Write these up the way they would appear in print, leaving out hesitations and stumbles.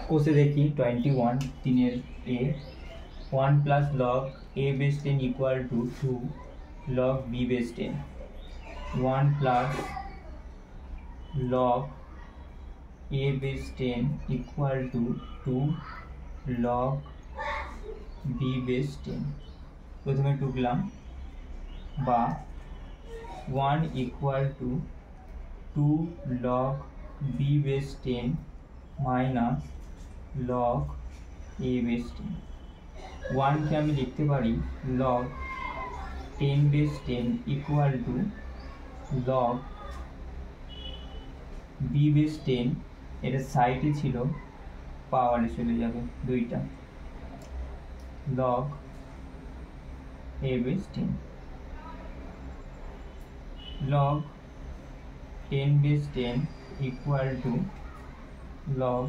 কোষে দেখি 21 3 a 1 plus log a base 10 equal to 2 log b base 10 1 plus log a base 10 equal to 2 log b base 10 প্রথমে টুকলাম বা 1 equal to 2 log b base 10 minus log a base 10 1 কে আমি লিখতে পারি log 10 base 10 equal to log b base 10 এটা সাইডে ছিল পাওয়ারে চলে যাবে দুইটা log a base 10 log 10 base 10 equal to log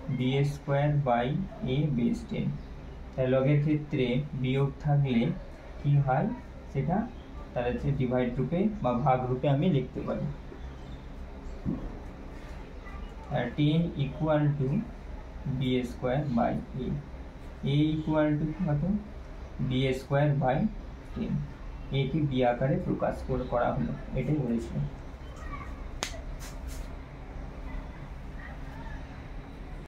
b square by a base 10 তাই লগের ক্ষেত্রে বিয়োগ থাকলে কি হয় সেটা তাহলে হচ্ছে ডিভাইড রূপে বা ভাগ রূপে আমি লিখতে পারি আর 10 equal to b square by a equal to কত b square by 10 a K b আকারে প্রকাশ করা হলো এটাই বলেছিলাম